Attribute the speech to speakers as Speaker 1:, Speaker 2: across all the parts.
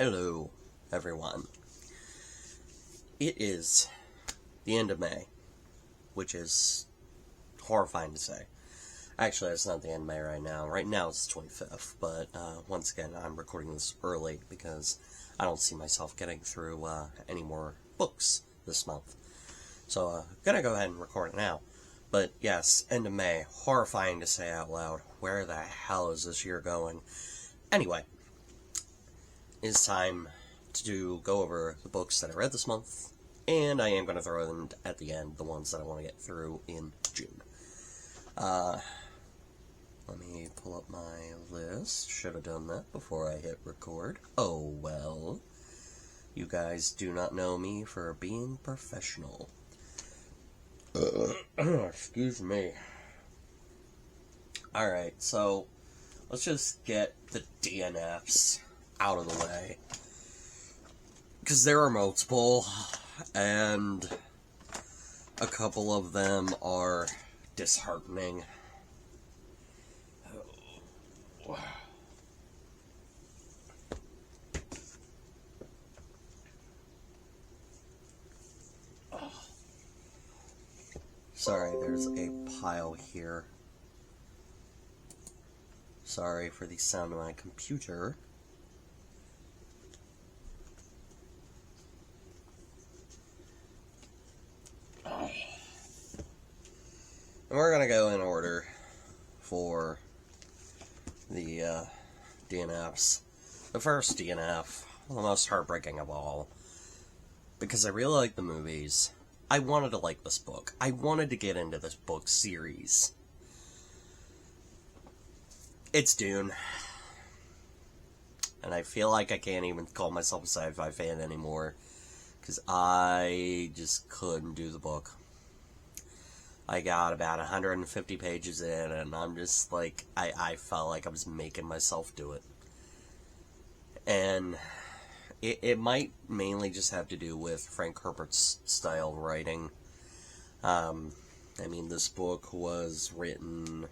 Speaker 1: Hello, everyone. It is the end of May, which is horrifying to say. Actually, it's not the end of May right now. Right now it's the 25th, but once again, I'm recording this early because I don't see myself getting through any more books this month. So I'm gonna go ahead and record it now. But yes, end of May. Horrifying to say out loud. Where the hell is this year going? Anyway, it's time to go over the books that I read this month, and I am going to throw them at the end, the ones that I want to get through in June. Let me pull up my list. Should have done that before I hit record. Oh well. You guys do not know me for being professional. Excuse me. Alright, so let's just get the DNFs out of the way. Because there are multiple, and a couple of them are disheartening. Sorry, there's a pile here. Sorry for the sound of my computer. And we're going to go in order for the DNFs. The first DNF, the most heartbreaking of all, because I really like the movies. I wanted to like this book. I wanted to get into this book series. It's Dune. And I feel like I can't even call myself a sci-fi fan anymore, because I just couldn't do the book. I got about 150 pages in, and I'm just like, I felt like I was making myself do it. And it might mainly just have to do with Frank Herbert's style of writing. I mean, this book was written,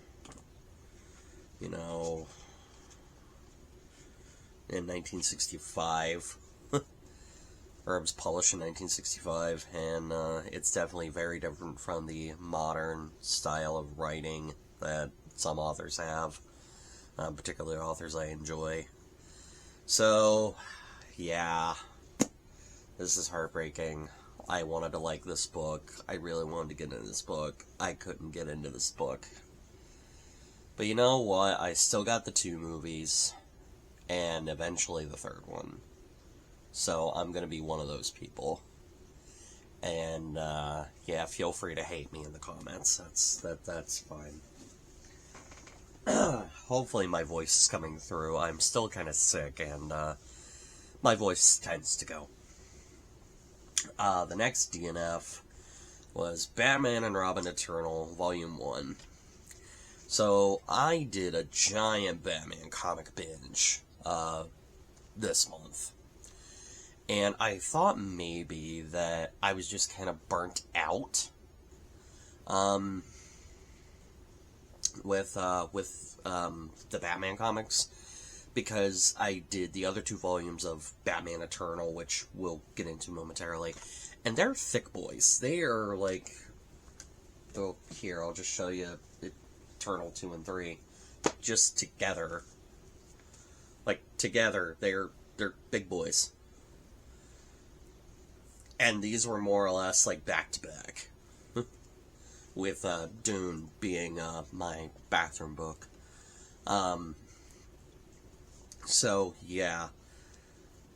Speaker 1: you know, in 1965. Or it was published in 1965, and it's definitely very different from the modern style of writing that some authors have, particularly authors I enjoy. So, yeah, this is heartbreaking. I wanted to like this book. I really wanted to get into this book. I couldn't get into this book. But you know what? I still got the 2 movies, and eventually the 3rd one. So I'm going to be one of those people. And, yeah, feel free to hate me in the comments. That's fine. Hopefully my voice is coming through. I'm still kind of sick, and, my voice tends to go. The next DNF was Batman and Robin Eternal, Volume 1. So, I did a giant Batman comic binge, this month. And I thought maybe that I was just kind of burnt out, with the Batman comics, because I did the other 2 volumes of Batman Eternal, which we'll get into momentarily, and they're thick boys. They are like, oh, here, I'll just show you Eternal 2 and 3, just together. Like, together, they're big boys. And these were more or less like back-to-back, with Dune being my bathroom book. So, yeah.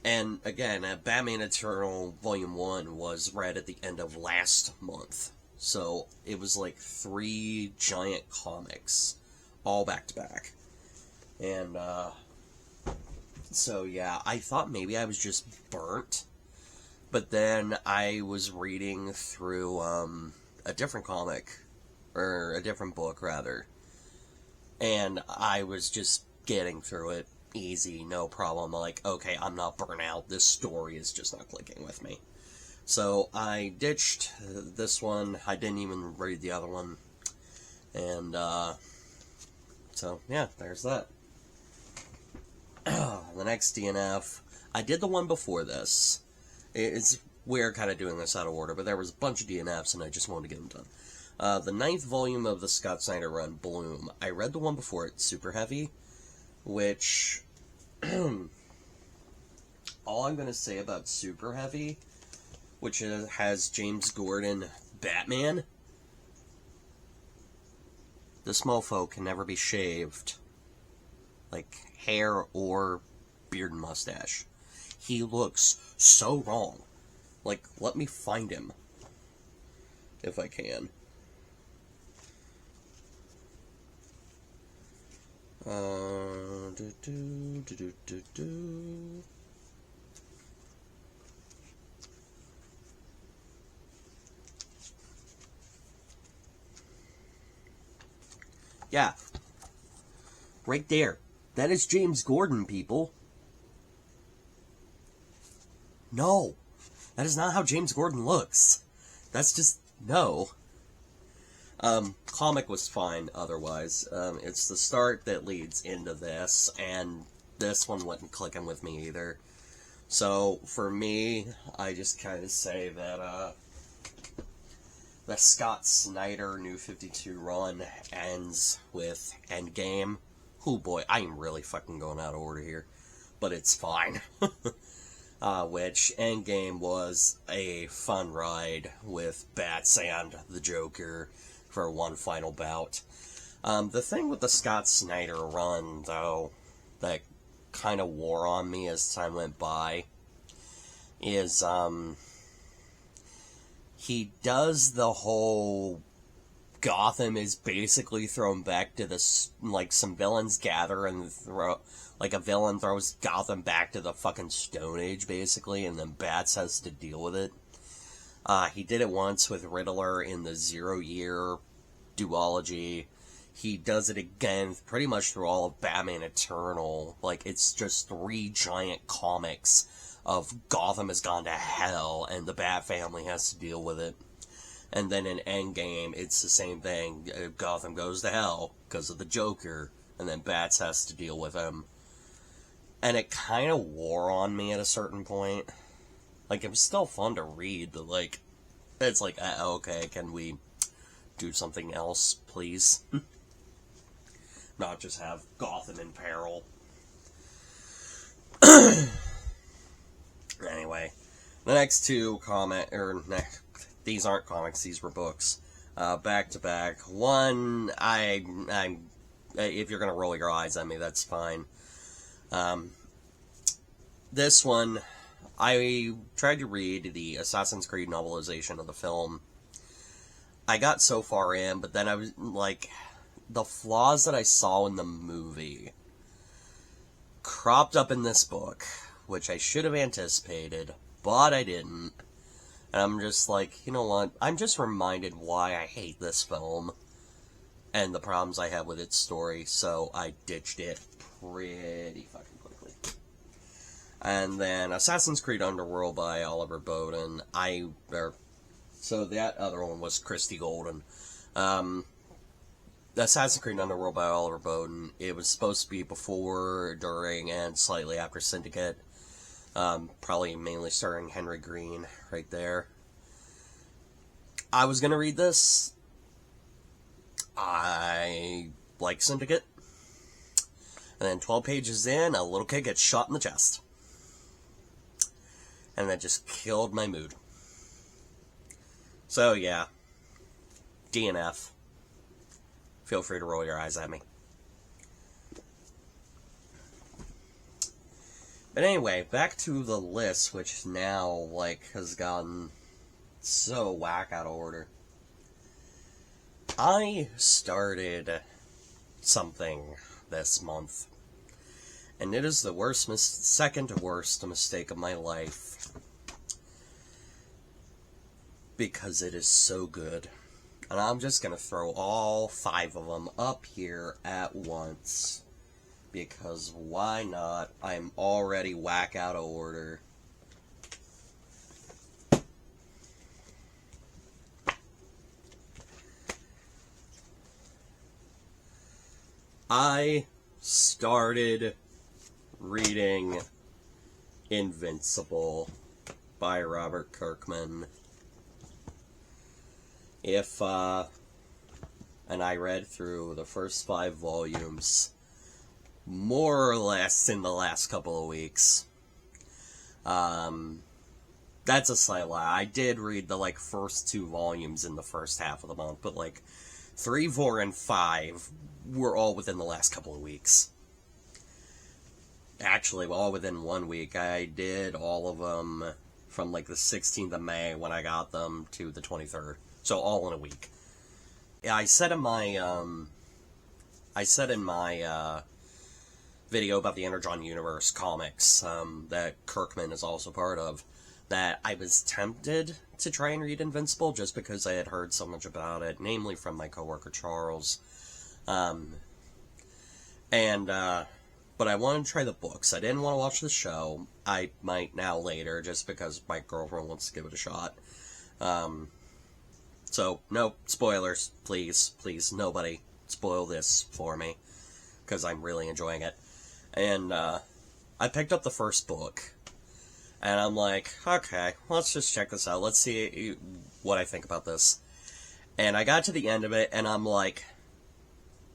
Speaker 1: And again, Batman Eternal Volume 1 was read at the end of last month. So, it was like 3 giant comics, all back-to-back. And, so yeah, I thought maybe I was just burnt. But then I was reading through a different comic, or a different book, rather, and I was just getting through it easy, no problem. Like, okay, I'm not burnt out, this story is just not clicking with me. So I ditched this one, I didn't even read the other one, and so yeah, there's that. The next DNF, I did the one before this. It's weird kind of doing this out of order, but there was a bunch of DNFs, and I just wanted to get them done. The 9th volume of the Scott Snyder run, Bloom. I read the one before it, Super Heavy, which... all I'm going to say about Super Heavy, which has James Gordon Batman, this mofo can never be shaved. Like, hair or beard and mustache. He looks so wrong. Like, let me find him. If I can. Yeah. Right there. That is James Gordon, people. No. That is not how James Gordon looks. That's just... no. Comic was fine otherwise. It's the start that leads into this, and this one wasn't clicking with me either. So, for me, I just kind of say that, the Scott Snyder New 52 run ends with Endgame. Oh boy, I am really fucking going out of order here. But it's fine. Which, Endgame was a fun ride with Bats and the Joker for one final bout. The thing with the Scott Snyder run, though, that kind of wore on me as time went by, is, he does the whole Gotham is basically thrown back to this, like, some villains gather and like a villain throws Gotham back to the fucking Stone Age, basically, and then Bats has to deal with it. He did it once with Riddler in the 0-year duology. He does it again pretty much through all of Batman Eternal. Like, it's just 3 giant comics of Gotham has gone to hell, and the Bat family has to deal with it. And then in Endgame, it's the same thing. Gotham goes to hell because of the Joker, and then Bats has to deal with him. And it kind of wore on me at a certain point. Like, it was still fun to read, but, like, it's like, okay, can we do something else, please? Not just have Gotham in peril. Anyway, the next two these aren't comics, these were books. Back to back. One, if you're gonna roll your eyes at me, that's fine. This one, I tried to read the Assassin's Creed novelization of the film. I got so far in, but then I was, like, the flaws that I saw in the movie cropped up in this book, which I should have anticipated, but I didn't. And I'm just like, you know what? I'm just reminded why I hate this film and the problems I have with its story, so I ditched it pretty fucking quickly. And then Assassin's Creed Underworld by Oliver Bowden. So that other one was Christy Golden. Assassin's Creed Underworld by Oliver Bowden. It was supposed to be before, during, and slightly after Syndicate. Probably mainly starring Henry Green right there. I was gonna read this. I like Syndicate. And then 12 pages in, a little kid gets shot in the chest. And that just killed my mood. So yeah. DNF. Feel free to roll your eyes at me. But anyway, back to the list, which now, like, has gotten so whack out of order. I started something this month, and it is the second worst mistake of my life, because it is so good. And I'm just going to throw all 5 of them up here at once. Because why not? I'm already whack out of order. I started reading Invincible by Robert Kirkman. And I read through the first 5 volumes more or less in the last couple of weeks. That's a slight lie. I did read the, first 2 volumes in the first half of the month, but, 3, 4, and 5 were all within the last couple of weeks. Actually, all within 1 week. I did all of them from, the 16th of May when I got them to the 23rd. So, all in a week. Yeah, I said in my video about the Energon Universe comics, that Kirkman is also part of, that I was tempted to try and read Invincible just because I had heard so much about it, namely from my coworker Charles. But I wanted to try the books. I didn't want to watch the show. I might now later, just because my girlfriend wants to give it a shot. So, no spoilers, please, nobody spoil this for me, because I'm really enjoying it. And, I picked up the first book, and I'm like, okay, let's just check this out, let's see what I think about this. And I got to the end of it, and I'm like,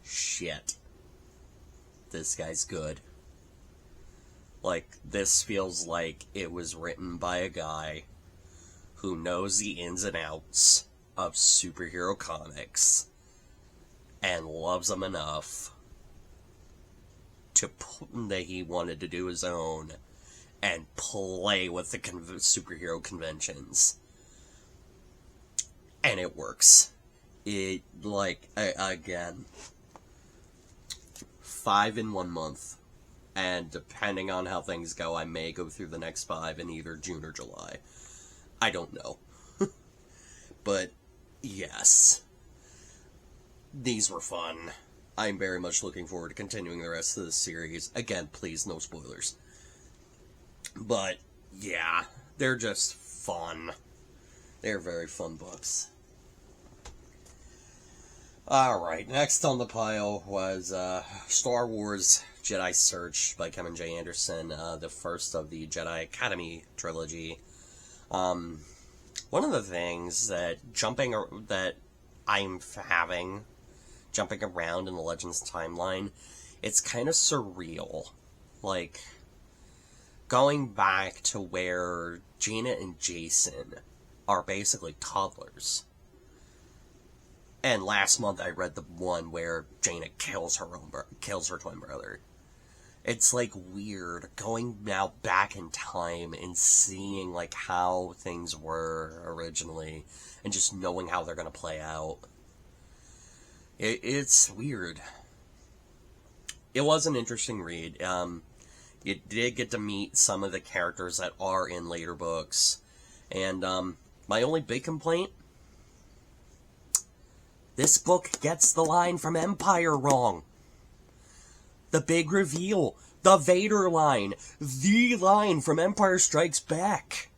Speaker 1: shit, this guy's good. This feels like it was written by a guy who knows the ins and outs of superhero comics and loves them enough that he wanted to do his own and play with the superhero conventions. And it works. Again, 5 in 1 month. And depending on how things go, I may go through the next 5 in either June or July. I don't know. But, yes. These were fun. I'm very much looking forward to continuing the rest of the series. Again, please, no spoilers. But, yeah, they're just fun. They're very fun books. Alright, next on the pile was Star Wars Jedi Search by Kevin J. Anderson, the first of the Jedi Academy trilogy. One of the things that I'm having jumping around in the Legends timeline, it's kind of surreal. Going back to where Jaina and Jason are basically toddlers. And last month I read the one where Jaina kills her twin brother. It's weird going now back in time and seeing how things were originally and just knowing how they're going to play out. It's weird. It was an interesting read. You did get to meet some of the characters that are in later books. And my only big complaint, this book gets the line from Empire wrong. The big reveal. The Vader line. The line from Empire Strikes Back.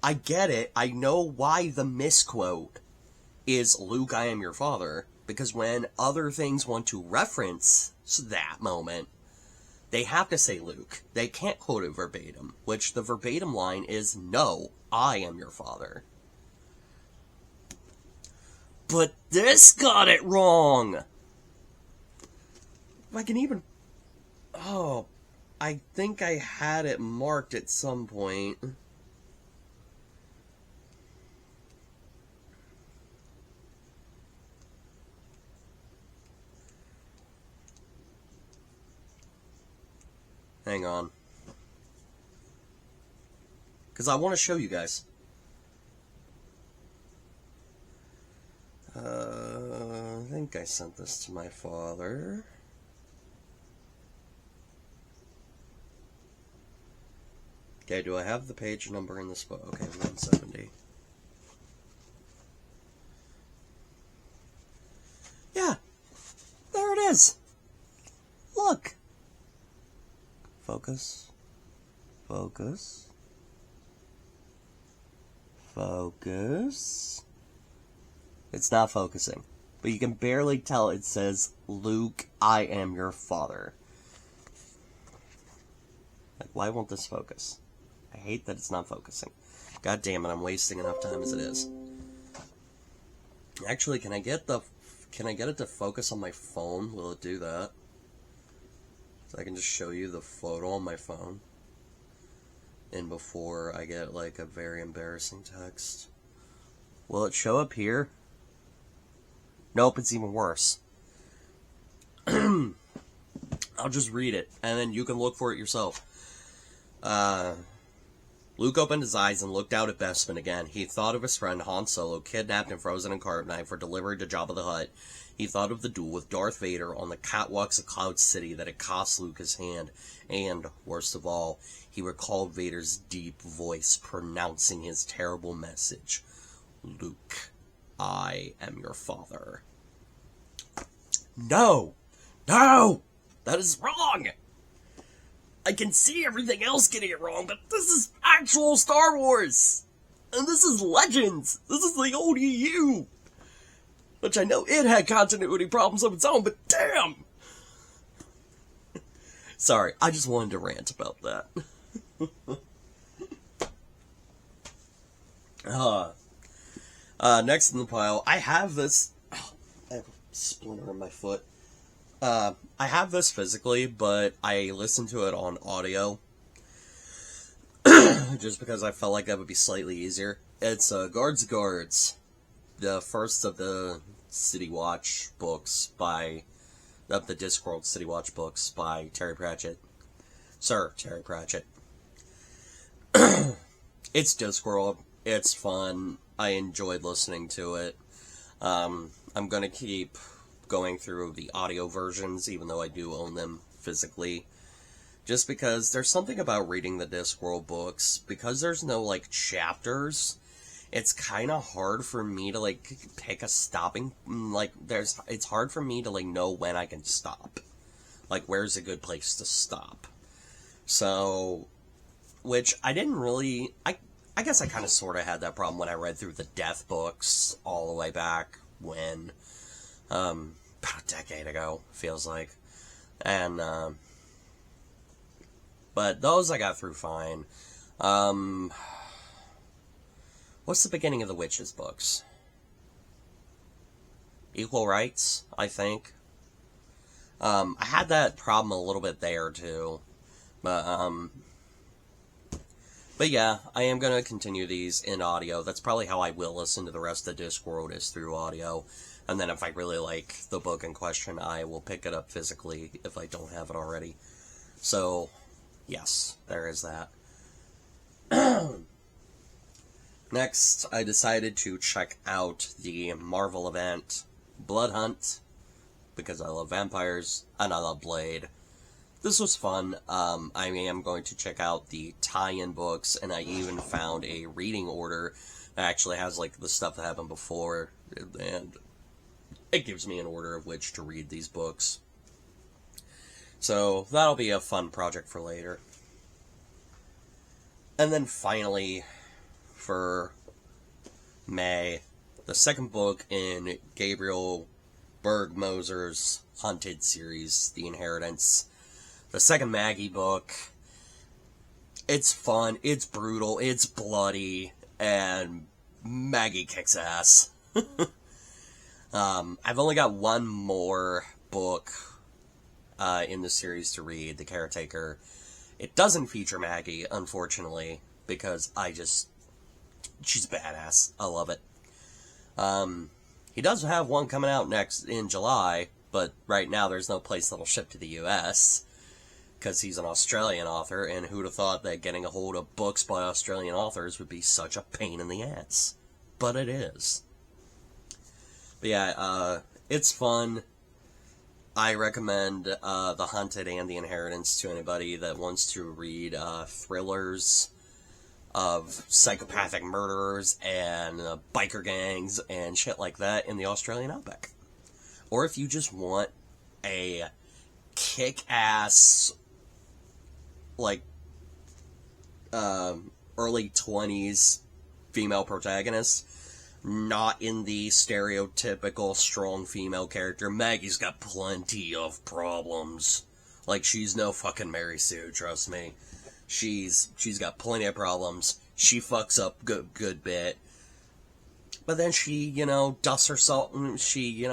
Speaker 1: I get it. I know why the misquote is Luke, I am your father. Because when other things want to reference that moment, they have to say Luke. They can't quote it verbatim. Which the verbatim line is, no, I am your father. But this got it wrong! If I can even... Oh, I think I had it marked at some point. Hang on. Because I want to show you guys. I think I sent this to my father. Okay, do I have the page number in this book? Okay, 170. Yeah, there it is. Look. Focus. Focus. Focus. It's not focusing. But you can barely tell it says, Luke, I am your father. Like, why won't this focus? I hate that it's not focusing. God damn it, I'm wasting enough time as it is. Actually, can I get it to focus on my phone? Will it do that? So I can just show you the photo on my phone. And before I get, like, a very embarrassing text. Will it show up here? Nope, it's even worse. I'll just read it, and then you can look for it yourself. Luke opened his eyes and looked out at Bespin again. He thought of his friend Han Solo, kidnapped and frozen in carbonite for delivery to Jabba the Hutt. He thought of the duel with Darth Vader on the catwalks of Cloud City that had cost Luke his hand. And, worst of all, he recalled Vader's deep voice pronouncing his terrible message. Luke, I am your father. No! No! That is wrong! I can see everything else getting it wrong, but this is actual Star Wars! And this is Legends! This is the old EU! Which I know it had continuity problems of its own, but damn! Sorry, I just wanted to rant about that. Next in the pile, I have this... Oh, I have a splinter in my foot. I have this physically, but I listen to it on audio. Just because I felt like that would be slightly easier. It's Guards, the first of the City Watch books by... of the Discworld City Watch books by Terry Pratchett. Sir Terry Pratchett. It's Discworld. It's fun. I enjoyed listening to it. I'm gonna keep going through the audio versions, even though I do own them physically. Just because there's something about reading the Discworld books, because there's no, like, chapters, it's kind of hard for me to, like, pick a stopping, like, it's hard for me to, like, know when I can stop. Like, where's a good place to stop? So, which I didn't really, I guess I kind of sort of had that problem when I read through the Death books all the way back when, about a decade ago, feels like. And, but those I got through fine. What's the beginning of the Witches books? Equal Rights, I think. I had that problem a little bit there, too. But yeah, I am going to continue these in audio. That's probably how I will listen to the rest of Discworld, is through audio. And then if I really like the book in question, I will pick it up physically if I don't have it already. So, yes, there is that. Next, I decided to check out the Marvel event Blood Hunt, because I love vampires, and I love Blade. This was fun. I am going to check out the tie-in books, and I even found a reading order that actually has, like, the stuff that happened before, and it gives me an order of which to read these books. So, that'll be a fun project for later. And then finally, for May, the second book in Gabriel Berg-Moser's Hunted series, The Inheritance. The second Maggie book. It's fun, it's brutal, it's bloody, and Maggie kicks ass. I've only got one more book in the series to read, The Caretaker. It doesn't feature Maggie, unfortunately, because she's badass. I love it. He does have one coming out in July, but right now there's no place that'll ship to the US, because he's an Australian author, and who'd have thought that getting a hold of books by Australian authors would be such a pain in the ass. But it is. But yeah, it's fun. I recommend The Hunted and The Inheritance to anybody that wants to read thrillers of psychopathic murderers and biker gangs and shit like that in the Australian outback. Or if you just want a kick-ass, like, early 20s female protagonist, not in the stereotypical strong female character. Maggie's got plenty of problems. Like, she's no fucking Mary Sue, trust me. She's got plenty of problems. She fucks up good bit. But then she, dusts herself, she,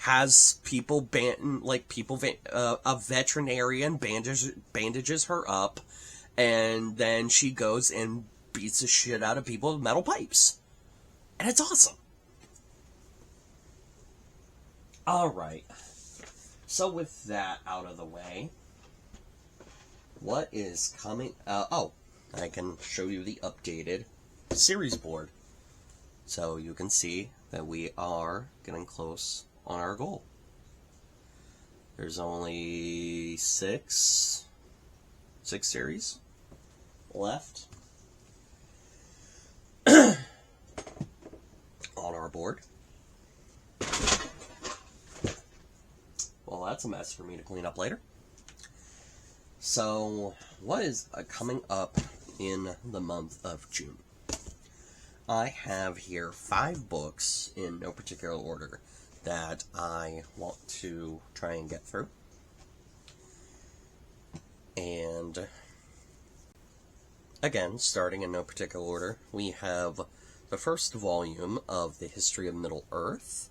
Speaker 1: has people, a veterinarian bandages her up, and then she goes and beats the shit out of people with metal pipes. And it's awesome. Alright. So with that out of the way, what is coming? I can show you the updated series board. So you can see that we are getting close on our goal. There's only six series left on our board. Well, that's a mess for me to clean up later. So, what is coming up in the month of June? I have here 5 books in no particular order that I want to try and get through. And again, starting in no particular order, we have the first volume of The History of Middle-earth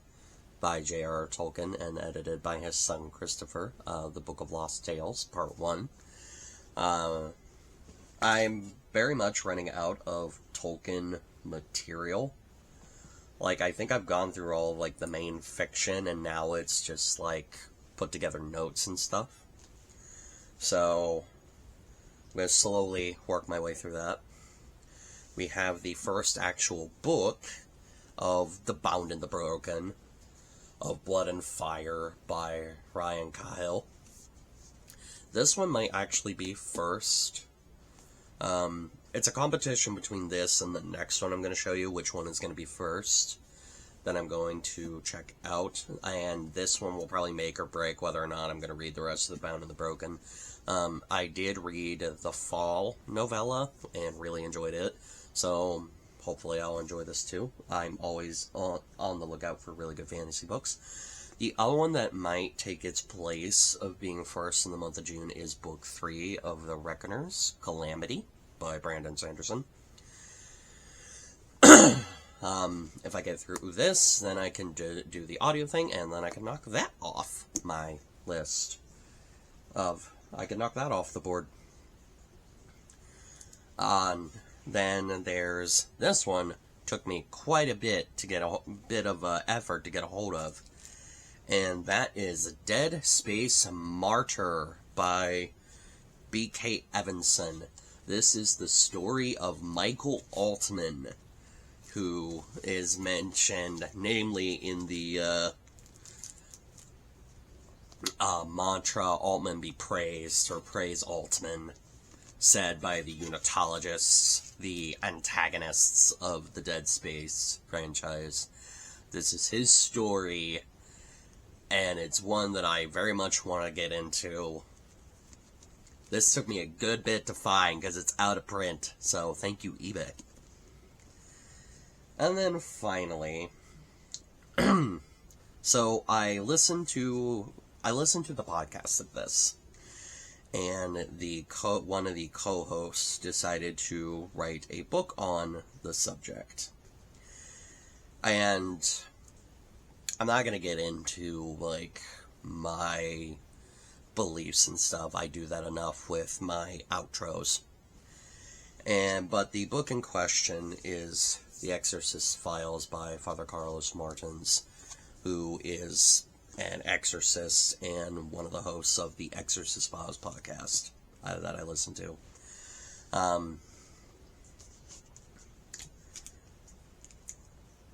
Speaker 1: by J.R.R. Tolkien and edited by his son Christopher, The Book of Lost Tales, Part 1. I'm very much running out of Tolkien material. I think I've gone through all of, the main fiction, and now it's just, put together notes and stuff. So, I'm going to slowly work my way through that. We have the first actual book of The Bound and the Broken, of Blood and Fire by Ryan Kyle. This one might actually be first. It's a competition between this and the next one I'm going to show you, which one is going to be first. Then I'm going to check out, and this one will probably make or break whether or not I'm going to read the rest of The Bound and the Broken. I did read the Fall novella and really enjoyed it, so hopefully I'll enjoy this too. I'm always on the lookout for really good fantasy books. The other one that might take its place of being first in the month of June is Book 3 of The Reckoners, Calamity, by Brandon Sanderson. If I get through this, then I can do the audio thing, and then I can knock that off my list I can knock that off the board. Then there's this one. Took me quite a bit to get a bit of effort to get a hold of, and that is Dead Space Martyr by B.K. Evanson. This is the story of Michael Altman, who is mentioned namely in the mantra "Altman be praised" or "Praise Altman," said by the Unitologists, the antagonists of the Dead Space franchise. This is his story, and it's one that I very much want to get into. This took me a good bit to find because it's out of print, so thank you, eBay. And then finally, so I listened to the podcast of this, and one of the co-hosts decided to write a book on the subject. And I'm not going to get into, my beliefs and stuff. I do that enough with my outros. But the book in question is The Exorcist Files by Father Carlos Martins, who is an exorcist and one of the hosts of the Exorcist Files podcast that I listen to.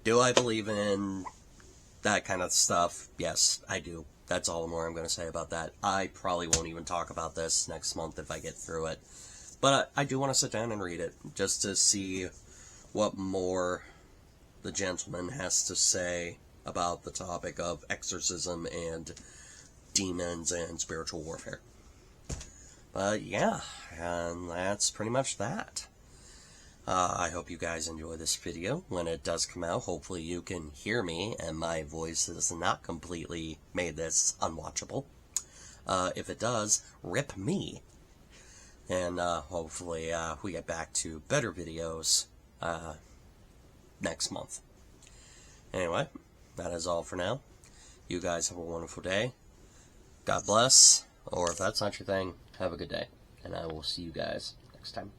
Speaker 1: Do I believe in that kind of stuff? Yes, I do. That's all the more I'm going to say about that. I probably won't even talk about this next month if I get through it. But I do want to sit down and read it, just to see what more the gentleman has to say about the topic of exorcism and demons and spiritual warfare. But yeah, and that's pretty much that. I hope you guys enjoy this video. When it does come out, hopefully you can hear me and my voice has not completely made this unwatchable. If it does, rip me. and hopefully we get back to better videos next month. Anyway, that is all for now. You guys have a wonderful day. God bless, or if that's not your thing, have a good day, and I will see you guys next time.